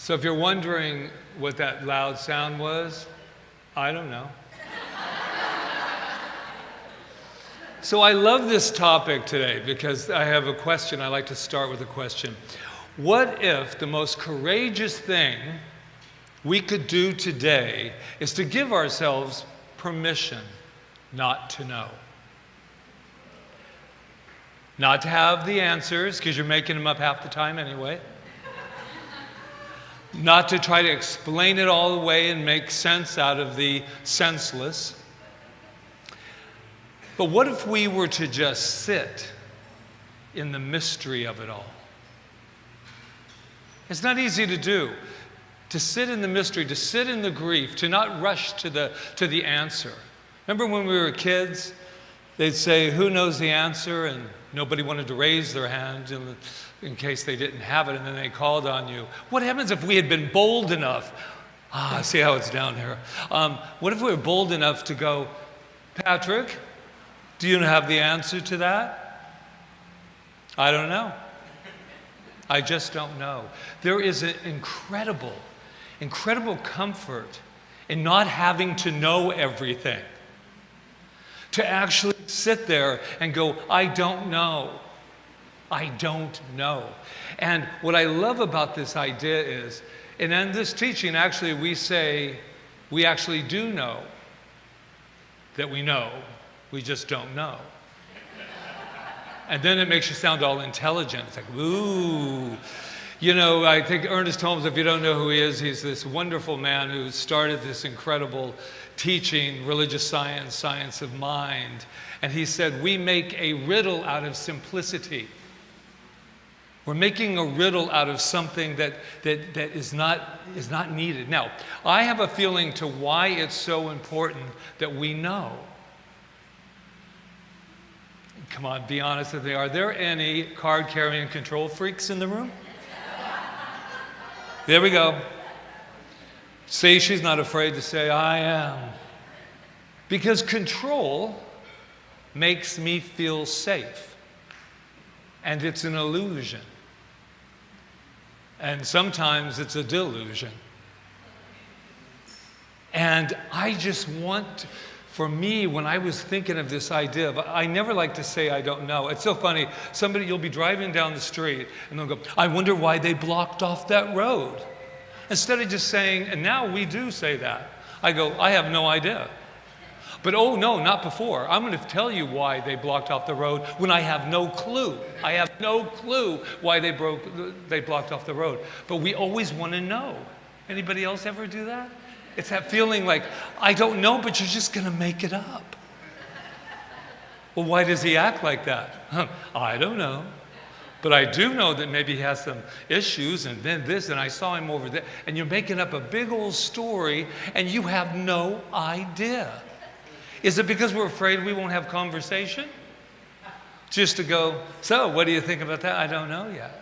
So if you're wondering what that loud sound was, I don't know. So I love this topic today because I have a question. I like to start with a question. What if the most courageous thing we could do today is to give ourselves permission not to know? Not to have the answers, because you're making them up half the time anyway. Not to try to explain it all away and make sense out of the senseless. But what if we were to just sit in the mystery of it all? It's not easy to do. To sit in the mystery, to sit in the grief, to not rush to the answer. Remember when we were kids, they'd say, "Who knows the answer?" And nobody wanted to raise their hand in case they didn't have it, and then they called on you. What happens if we had been bold enough? See how it's down here. What if we were bold enough to go, "Patrick, do you have the answer to that?" "I don't know. I just don't know." There is an incredible comfort in not having to know everything. To actually sit there and go, "I don't know. I don't know." And what I love about this idea is, and in this teaching, actually, we say we actually do know that we know, we just don't know. And then it makes you sound all intelligent. It's like, ooh. You know, I think Ernest Holmes, if you don't know who he is, he's this wonderful man who started this incredible teaching, religious science, science of mind. And he said, we make a riddle out of simplicity. We're making a riddle out of something that is not needed. Now, I have a feeling to why it's so important that we know. Come on, be honest with me. Are there any card-carrying control freaks in the room? There we go. See, she's not afraid to say, "I am." Because control makes me feel safe. And it's an illusion. And sometimes it's a delusion. And I just want, for me, when I was thinking of this idea, I never like to say I don't know. It's so funny. You'll be driving down the street and they'll go, "I wonder why they blocked off that road." Instead of just saying, and now we do say that. I go, "I have no idea." But oh no, not before. I'm going to tell you why they blocked off the road when I have no clue. I have no clue why they blocked off the road. But we always want to know. Anybody else ever do that? It's that feeling like, I don't know, but you're just going to make it up. Well, why does he act like that? I don't know. But I do know that maybe he has some issues, and then this, and I saw him over there. And you're making up a big old story, and you have no idea. Is it because we're afraid we won't have conversation? Just to go, "So, what do you think about that?" "I don't know yet.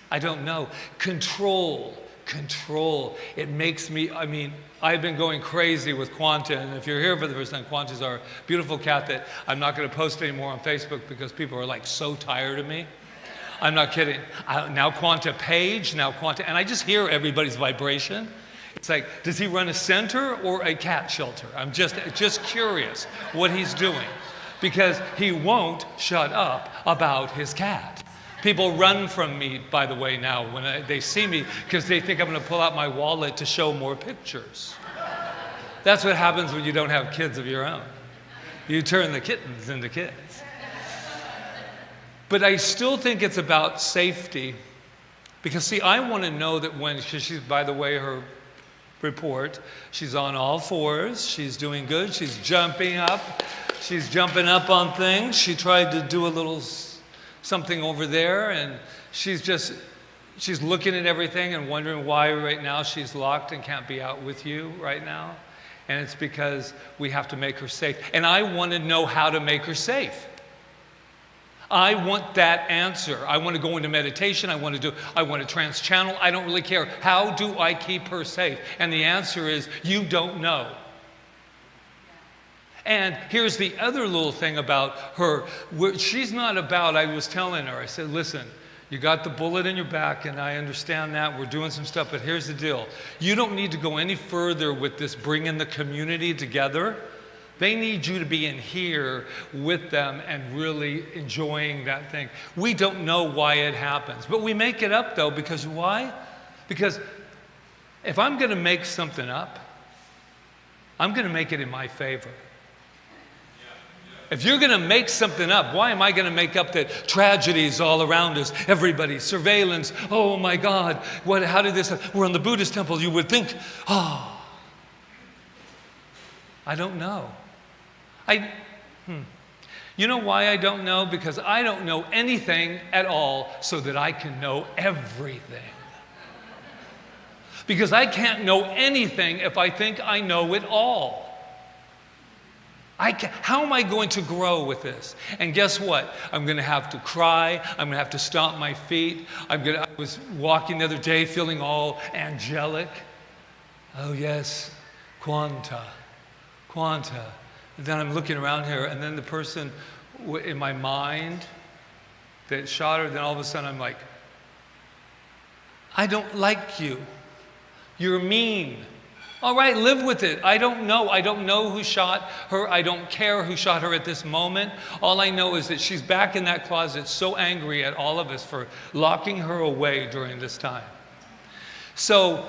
I don't know." Control. It makes me, I've been going crazy with Quanta, and if you're here for the first time, Quanta's our beautiful cat that I'm not going to post anymore on Facebook because people are like so tired of me. I'm not kidding. Now Quanta Page, now Quanta, and I just hear everybody's vibration. It's like, does he run a center or a cat shelter? I'm just curious what he's doing, because he won't shut up about his cat. People run from me, by the way, now when they see me, because they think I'm going to pull out my wallet to show more pictures. That's what happens when you don't have kids of your own. You turn the kittens into kids. But I still think it's about safety, because see, I want to know that she's, by the way, her report, she's on all fours, she's doing good, she's jumping up on things. She tried to do a little something over there, and she's looking at everything and wondering why right now she's locked and can't be out with you right now. And it's because we have to make her safe. And I want to know how to make her safe. I want that answer. I want to go into meditation. I want to trans-channel. I don't really care. How do I keep her safe? And the answer is, you don't know. And here's the other little thing about her. She's not about, I was telling her, I said, listen, You got the bullet in your back, and I understand that. We're doing some stuff, but here's the deal. You don't need to go any further with this bringing the community together. They need you to be in here with them and really enjoying that thing. We don't know why it happens, but we make it up though, because why? Because if I'm going to make something up, I'm going to make it in my favor. If you're going to make something up, why am I going to make up that tragedies all around us, everybody, surveillance, oh my God, how did this happen? We're in the Buddhist temple, you would think, oh, I don't know. You know why I don't know? Because I don't know anything at all so that I can know everything. Because I can't know anything if I think I know it all. How am I going to grow with this? And guess what? I'm going to have to cry. I'm going to have to stomp my feet. I was walking the other day feeling all angelic. Oh yes, quanta. And then I'm looking around here, and then the person in my mind that shot her, then all of a sudden I'm like, I don't like you. You're mean. All right, live with it. I don't know. I don't know who shot her. I don't care who shot her at this moment. All I know is that she's back in that closet so angry at all of us for locking her away during this time. So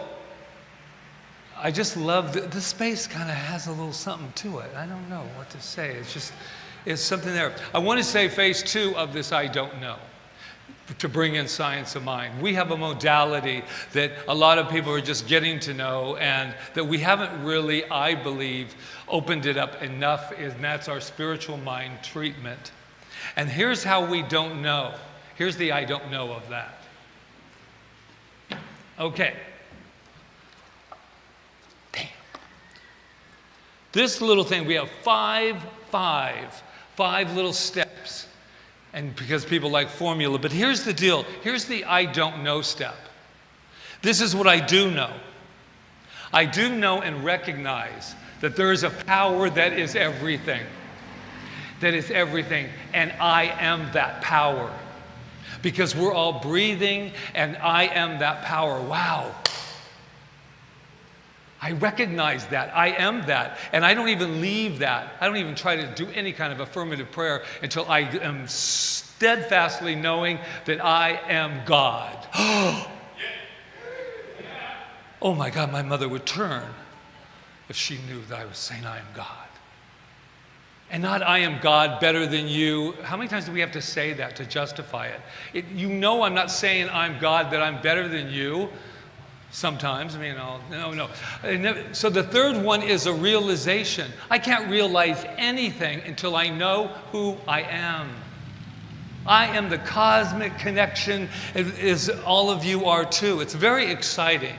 I just love the space kind of has a little something to it. I don't know what to say. It's something there. I want to say phase 2 of this I don't know, to bring in science of mind. We have a modality that a lot of people are just getting to know, and that we haven't really, I believe, opened it up enough, and that's our spiritual mind treatment. And here's how we don't know. Here's the I don't know of that. Okay. Damn. This little thing, we have five little steps. And because people like formula, but here's the deal. Here's the I don't know step. This is what I do know. I do know and recognize that there is a power that is everything. That is everything. And I am that power. Because we're all breathing, and I am that power. Wow. I recognize that. I am that. And I don't even leave that. I don't even try to do any kind of affirmative prayer until I am steadfastly knowing that I am God. Oh my God, my mother would turn if she knew that I was saying I am God. And not I am God better than you. How many times do we have to say that to justify it? You know I'm not saying I'm God, that I'm better than you. Sometimes, no. So the third one is a realization. I can't realize anything until I know who I am. I am the cosmic connection, as all of you are too. It's very exciting.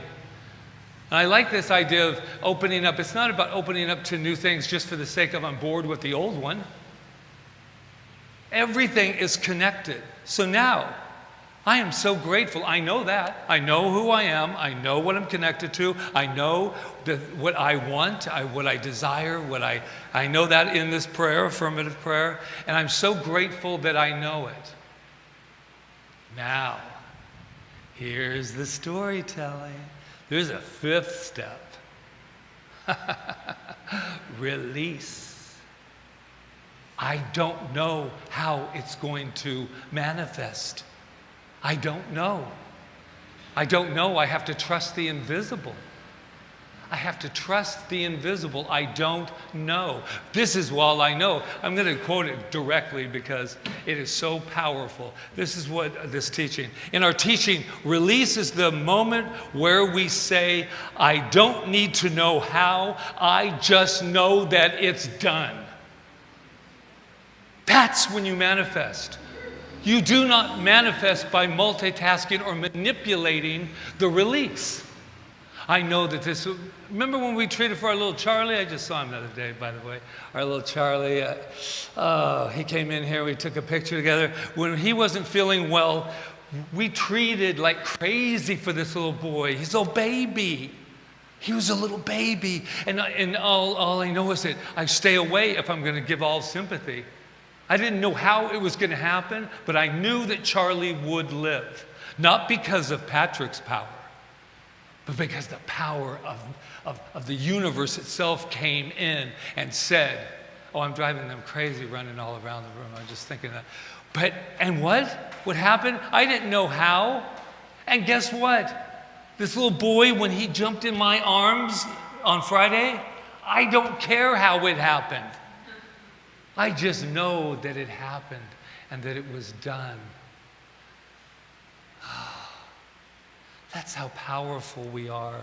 And I like this idea of opening up. It's not about opening up to new things just for the sake of I'm bored with the old one. Everything is connected. So now, I am so grateful. I know that. I know who I am. I know what I'm connected to. I know what I want, what I desire, I know that in this prayer, affirmative prayer. And I'm so grateful that I know it. Now, here's the storytelling. There's a fifth step. Release. I don't know how it's going to manifest. I don't know. I don't know. I have to trust the invisible. I have to trust the invisible. I don't know. This is all I know. I'm going to quote it directly because it is so powerful. This is what this teaching. In our teaching, release is the moment where we say, I don't need to know how. I just know that it's done. That's when you manifest. You do not manifest by multitasking or manipulating the release. I know that this, remember when we treated for our little Charlie? I just saw him the other day, by the way. Our little Charlie, he came in here, we took a picture together. When he wasn't feeling well, we treated like crazy for this little boy. He's a baby. He was a little baby. And all I know is that I stay away if I'm going to give all sympathy. I didn't know how it was going to happen, but I knew that Charlie would live. Not because of Patrick's power, but because the power of the universe itself came in and said, oh, I'm driving them crazy running all around the room. I'm just thinking that. And what? What happened? I didn't know how. And guess what? This little boy, when he jumped in my arms on Friday, I don't care how it happened. I just know that it happened and that it was done. That's how powerful we are.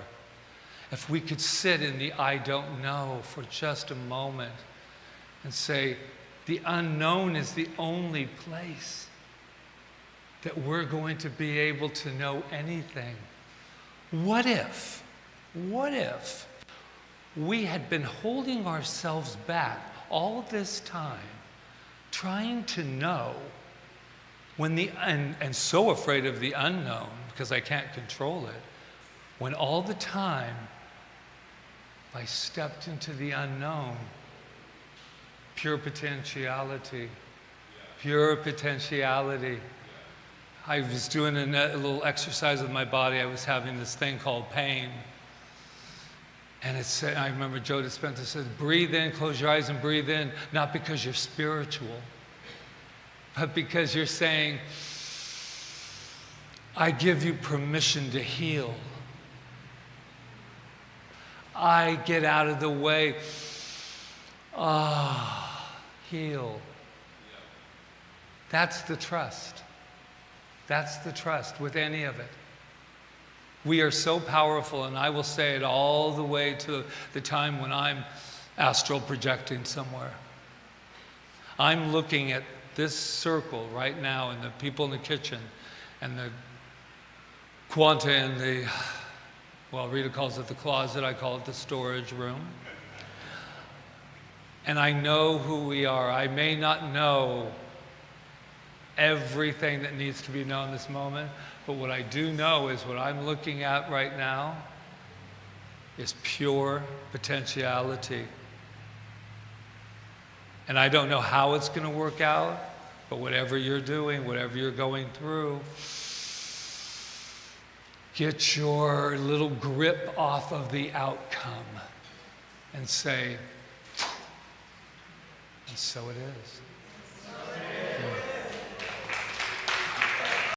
If we could sit in the I don't know for just a moment and say, the unknown is the only place that we're going to be able to know anything. What if we had been holding ourselves back all this time, trying to know when and so afraid of the unknown because I can't control it, when all the time I stepped into the unknown, pure potentiality, pure potentiality. I was doing a little exercise with my body. I was having this thing called pain. And it said, I remember Joe Dispenza said, breathe in, close your eyes and breathe in, not because you're spiritual, but because you're saying, I give you permission to heal. I get out of the way. Heal. That's the trust. That's the trust with any of it. We are so powerful, and I will say it all the way to the time when I'm astral projecting somewhere. I'm looking at this circle right now, and the people in the kitchen, and the quanta in the, well, Rita calls it the closet, I call it the storage room. And I know who we are. I may not know everything that needs to be known this moment, but what I do know is what I'm looking at right now is pure potentiality. And I don't know how it's going to work out, but whatever you're doing, whatever you're going through, get your little grip off of the outcome and say, and so it is.